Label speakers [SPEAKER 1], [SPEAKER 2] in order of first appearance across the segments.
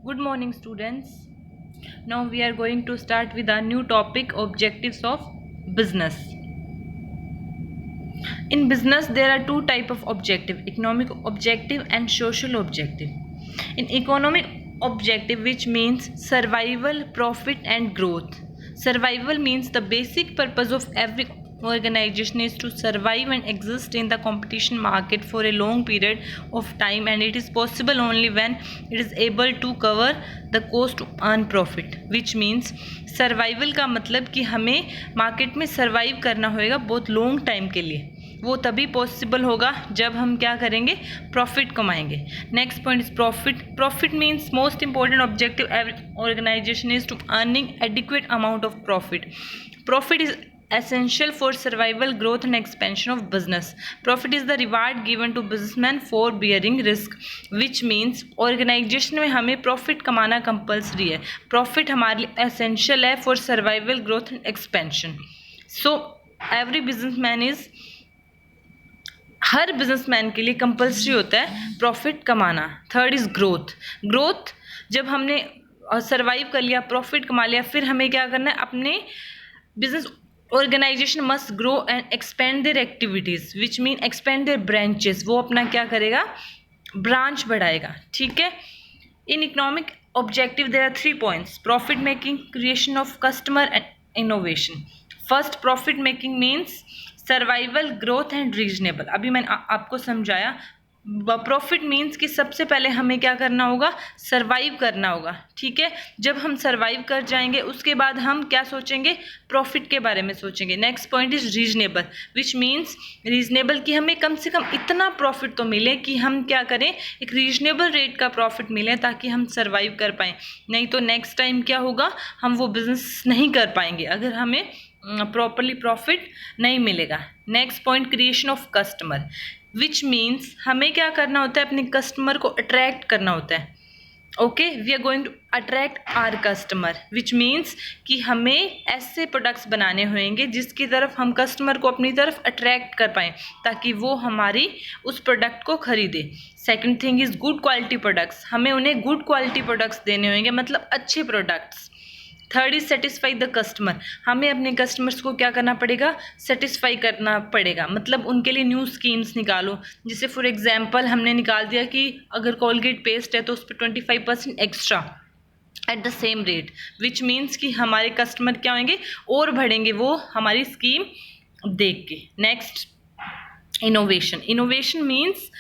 [SPEAKER 1] Good morning, students. Now we are going to start with a new topic, objectives of business. In business, there are two types of objective: economic objective and social objective. In economic objective, which means survival, profit, and growth. Survival means the basic purpose of every organization is to survive and exist in the competition market for a long period of time, and it is possible only when it is able to cover the cost to earn profit, which means survival का मतलब कि हमें market में survive करना होगा बहुत long time के लिए. वो तभी पॉसिबल होगा जब हम क्या करेंगे, प्रॉफिट कमाएंगे. Next point is profit. Profit means most important objective organisation is to earning adequate amount of profit. Profit is essential for survival, growth and expansion of business. Profit is the reward given to businessmen for bearing risk, which means organization में हमें profit कमाना compulsory है. Profit हमारे लिए essential है for survival, growth and expansion. So every businessman is, her businessman के लिए compulsory होता है प्रॉफिट कमाना. Third is growth. ग्रोथ जब हमने सर्वाइव कर लिया, प्रॉफिट कमा लिया, फिर हमें क्या करना है, अपने business organisation must grow and expand their activities, which mean expand their branches. वो अपना क्या करेगा, ब्रांच बढ़ाएगा. ठीक है. In economic objective there are 3 points: profit making, creation of customer and innovation. First, profit making means survival, growth and reasonable. अभी मैंने आपको समझाया. प्रॉफिट मीन्स कि सबसे पहले हमें क्या करना होगा, सर्वाइव करना होगा. ठीक है. जब हम सर्वाइव कर जाएंगे उसके बाद हम क्या सोचेंगे, प्रॉफिट के बारे में सोचेंगे. Next point is reasonable, which means reasonable कि हमें कम से कम इतना प्रॉफिट तो मिले कि हम क्या करें, एक रीजनेबल रेट का प्रॉफिट मिले ताकि हम सर्वाइव कर पाएँ. नहीं तो नेक्स्ट टाइम क्या होगा, हम वो बिजनेस नहीं कर पाएंगे अगर हमें प्रॉपरली प्रॉफिट नहीं मिलेगा. Next point, creation of customer, which means हमें क्या करना होता है, अपने कस्टमर को अट्रैक्ट करना होता है. Okay, we are going to attract our customer, which means कि हमें ऐसे प्रोडक्ट्स बनाने होंगे जिसकी तरफ हम कस्टमर को अपनी तरफ अट्रैक्ट कर पाएँ ताकि वो हमारी उस प्रोडक्ट को खरीदे. Second thing is good quality products. हमें उन्हें गुड क्वालिटी प्रोडक्ट्स देने होंगे, मतलब अच्छे products. Third is satisfy the customer. हमें अपने कस्टमर्स को क्या करना पड़ेगा, सेटिस्फाई करना पड़ेगा. मतलब उनके लिए न्यू स्कीम्स निकालो. जैसे फॉर एग्जांपल हमने निकाल दिया कि अगर कोलगेट पेस्ट है तो उस पर 25% extra at the same rate, which means कि हमारे कस्टमर क्या होंगे, और बढ़ेंगे वो हमारी स्कीम देख के. Next, innovation. Innovation means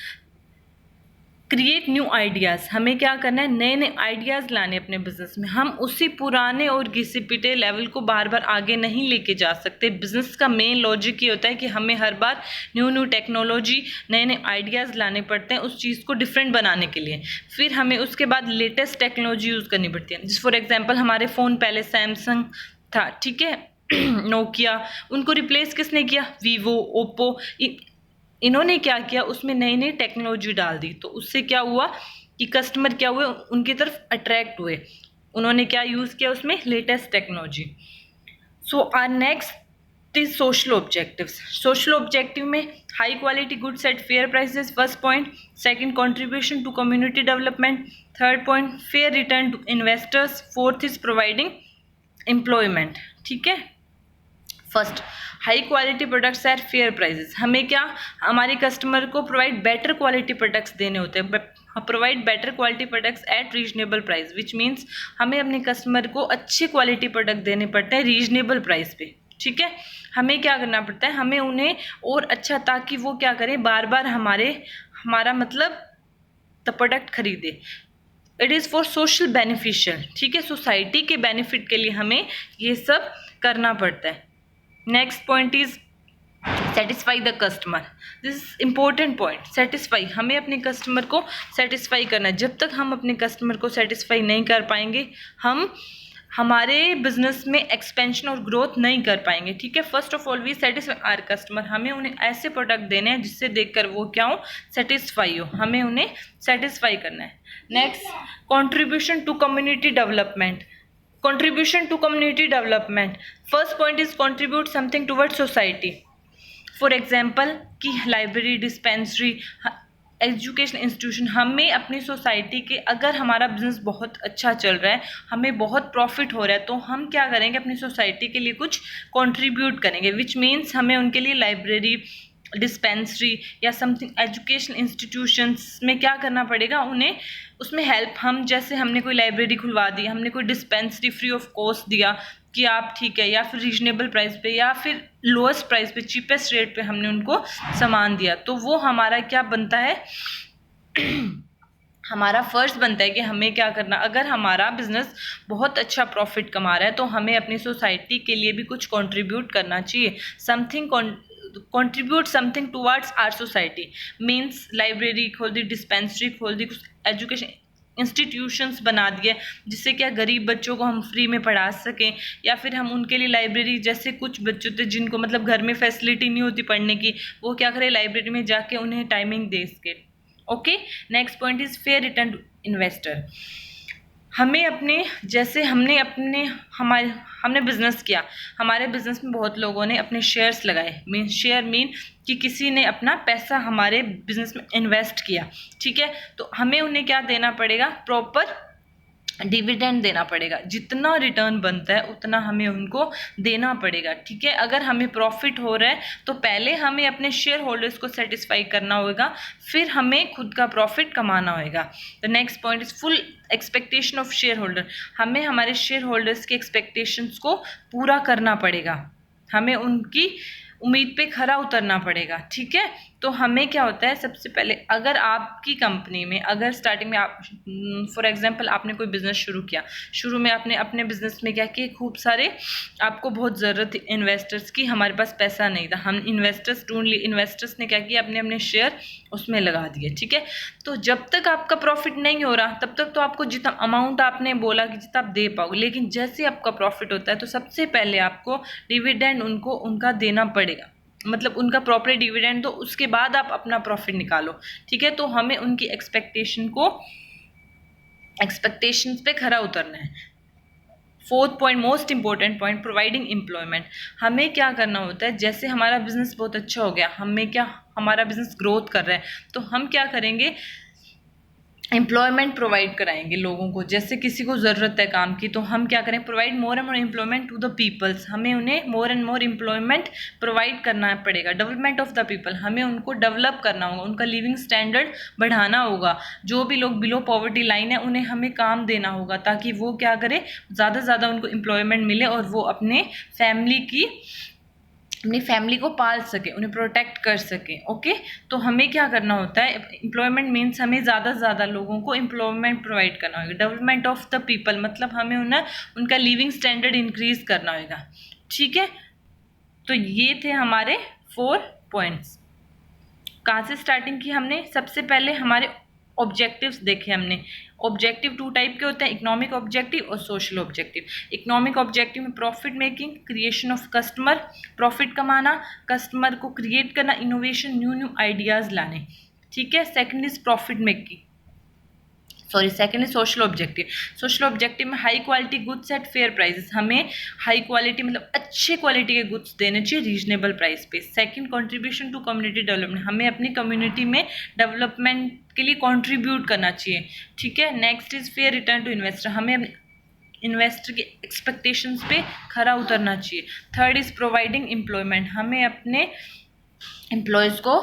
[SPEAKER 1] create new ideas. हमें क्या करना है, नए नए आइडियाज़ लाने अपने बिजनेस में. हम उसी पुराने और घिसे पिटे लेवल को बार बार आगे नहीं लेके जा सकते. बिजनेस का मेन लॉजिक ये होता है कि हमें हर बार न्यू टेक्नोलॉजी, नए नए आइडियाज़ लाने पड़ते हैं उस चीज़ को डिफरेंट बनाने के लिए. फिर हमें उसके बाद लेटेस्ट टेक्नोलॉजी यूज़ करनी पड़ती है. जैसे फॉर एग्जाम्पल हमारे फ़ोन पहले सैमसंग था, ठीक है, नोकिया. उनको रिप्लेस किसने किया, वीवो, ओप्पो. इन्होंने क्या किया, उसमें नई नई टेक्नोलॉजी डाल दी. तो उससे क्या हुआ कि कस्टमर क्या हुए, उनकी तरफ अट्रैक्ट हुए. उन्होंने क्या यूज़ किया, उसमें latest technology. So our next is social objectives. Social objective में high quality goods at fair prices, first point. Second, contribution to community development. Third point, fair return to investors. Fourth is providing employment. ठीक है. First, high quality products at fair prices. हमें क्या, हमारे customer को provide better quality products देने होते हैं. Provide better quality products eight reasonable price, which means हमें अपने कस्टमर को अच्छे क्वालिटी प्रोडक्ट देने पड़ते हैं रीजनेबल प्राइस पे. ठीक है. हमें क्या करना पड़ता है, हमें उन्हें और अच्छा, ताकि वो क्या करें, बार बार हमारा मतलब द प्रोडक्ट खरीदे. It is for social beneficial. ठीक है. सोसाइटी के बेनिफिट के लिए हमें ये सब करना पड़ता है. Next point is satisfy the customer. This is important point. Satisfy, हमें अपने कस्टमर को सेटिस्फाई करना है. जब तक हम अपने कस्टमर को सेटिस्फाई नहीं कर पाएंगे, हम हमारे बिजनेस में एक्सपेंशन और ग्रोथ नहीं कर पाएंगे. ठीक है. First of all we satisfy our customer. हमें उन्हें ऐसे प्रोडक्ट देने हैं जिससे देखकर वो क्या हो, सेटिस्फाई हो. हमें उन्हें सेटिस्फाई करना है. Next, contribution to community development. Contribution to community development. First point is contribute something towards society. For example कि library, dispensary, एजुकेशन इंस्टीट्यूशन, हमें अपनी सोसाइटी के, अगर हमारा बिजनेस बहुत अच्छा चल रहा है, हमें बहुत प्रॉफिट हो रहा है, तो हम क्या करेंगे, अपनी सोसाइटी के लिए कुछ कंट्रीब्यूट करेंगे, विच मीन्स हमें उनके लिए लाइब्रेरी, डिस्पेंसरी या समथिंग एजुकेशन इंस्टीट्यूशंस में क्या करना पड़ेगा, उन्हें उसमें हेल्प, हम जैसे हमने कोई लाइब्रेरी खुलवा दी, हमने कोई डिस्पेंसरी फ्री ऑफ कॉस्ट दिया कि आप ठीक है, या फिर रीजनेबल प्राइस पे या फिर लोएस्ट प्राइस पे, चीपेस्ट रेट पे हमने उनको सामान दिया, तो वो हमारा क्या बनता है हमारा फर्ज बनता है कि हमें क्या करना, अगर हमारा बिजनेस बहुत अच्छा प्रॉफिट कमा रहा है तो हमें अपनी सोसाइटी के लिए भी कुछ कंट्रीब्यूट करना चाहिए, something contribute something towards our society, means library खोल दी, डिस्पेंसरी खोल दी, कुछ एजुकेशन इंस्टीट्यूशंस बना दिए जिससे क्या गरीब बच्चों को हम फ्री में पढ़ा सकें, या फिर हम उनके लिए लाइब्रेरी, जैसे कुछ बच्चों थे जिनको मतलब घर में फैसिलिटी नहीं होती पढ़ने की, वो क्या करें, लाइब्रेरी में जाके उन्हें टाइमिंग दे सके। Okay, next point is fair return to investor. हमें अपने, जैसे हमने बिजनेस किया, हमारे बिजनेस में बहुत लोगों ने अपने शेयर्स लगाए, शेयर मीन कि किसी ने अपना पैसा हमारे बिजनेस में इन्वेस्ट किया, ठीक है, तो हमें उन्हें क्या देना पड़ेगा, प्रॉपर डिविडेंड देना पड़ेगा, जितना रिटर्न बनता है उतना हमें उनको देना पड़ेगा, ठीक है। अगर हमें प्रॉफिट हो रहा है तो पहले हमें अपने शेयर होल्डर्स को सेटिस्फाई करना होगा, फिर हमें खुद का प्रॉफिट कमाना होगा। The next point is full expectation of share holder. हमें हमारे शेयर होल्डर्स के एक्सपेक्टेशंस को पूरा करना पड़ेगा, हमें उनकी उम्मीद पे खरा उतरना पड़ेगा, ठीक है। तो हमें क्या होता है, सबसे पहले अगर आपकी कंपनी में, अगर स्टार्टिंग में आप फॉर एग्जांपल आपने कोई बिजनेस शुरू किया, शुरू में आपने अपने बिजनेस में क्या किया, खूब सारे आपको बहुत ज़रूरत थी इन्वेस्टर्स की, हमारे पास पैसा नहीं था, हम इन्वेस्टर्स ढूंढ लिए, इन्वेस्टर्स ने क्या किया, अपने अपने शेयर उसमें लगा दिए, ठीक है। तो जब तक आपका प्रॉफिट नहीं हो रहा तब तक तो आपको जितना अमाउंट आपने बोला कि जितना आप दे पाओगे, लेकिन जैसे आपका प्रॉफिट होता है तो सबसे पहले आपको डिविडेंड उनको उनका देना पड़ेगा, मतलब उनका प्रॉपर डिविडेंड दो, उसके बाद आप अपना प्रॉफिट निकालो, ठीक है। तो हमें उनकी एक्सपेक्टेशंस पे खरा उतरना है। Fourth point, most important point, providing employment. हमें क्या करना होता है, जैसे हमारा बिजनेस बहुत अच्छा हो गया, हमारा बिजनेस ग्रोथ कर रहा है, तो हम क्या करेंगे, एम्प्लॉयमेंट प्रोवाइड कराएंगे लोगों को, जैसे किसी को ज़रूरत है काम की, तो हम क्या करें, provide more and more employment to the peoples, हमें उन्हें more and more employment provide करना पड़ेगा। डेवलपमेंट ऑफ द पीपल, हमें उनको डेवलप करना होगा, उनका लिविंग स्टैंडर्ड बढ़ाना होगा, जो भी लोग बिलो पॉवर्टी लाइन है उन्हें हमें काम देना होगा, ताकि वो क्या करें, ज़्यादा से ज़्यादा उनको एम्प्लॉयमेंट मिले और वो अपनी फैमिली को पाल सके, उन्हें प्रोटेक्ट कर सके। ओके, तो हमें क्या करना होता है, एम्प्लॉयमेंट मीन्स हमें ज़्यादा से ज़्यादा लोगों को एम्प्लॉयमेंट प्रोवाइड करना होगा। डेवलपमेंट ऑफ द पीपल, मतलब हमें उनका लिविंग स्टैंडर्ड इंक्रीज करना होगा, ठीक है। तो ये थे हमारे 4 पॉइंट्स। कहाँ से स्टार्टिंग की हमने, सबसे पहले हमारे ऑब्जेक्टिव्स देखे हमने। ऑब्जेक्टिव 2 टाइप के होते हैं, इकोनॉमिक ऑब्जेक्टिव और सोशल ऑब्जेक्टिव। इकोनॉमिक ऑब्जेक्टिव में profit making, creation of customer, profit कमाना, कस्टमर को क्रिएट करना, इनोवेशन, न्यू आइडियाज़ लाने, ठीक है। Second is profit making, second is social objective. Social objective में high quality goods at fair prices, हमें high quality मतलब अच्छे क्वालिटी के गुड्स देने चाहिए रीजनेबल प्राइस पे। Second, contribution to community development, हमें अपनी कम्युनिटी में डेवलपमेंट के लिए कंट्रीब्यूट करना चाहिए, ठीक है। Next is fair return to investor, हमें इन्वेस्टर के एक्सपेक्टेशंस पे खरा उतरना चाहिए। थर्ड इज प्रोवाइडिंग एम्प्लॉयमेंट, हमें अपने एम्प्लॉयज़ को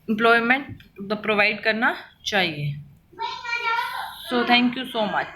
[SPEAKER 1] एम्प्लॉयमेंट प्रोवाइड करना चाहिए। So thank you so much.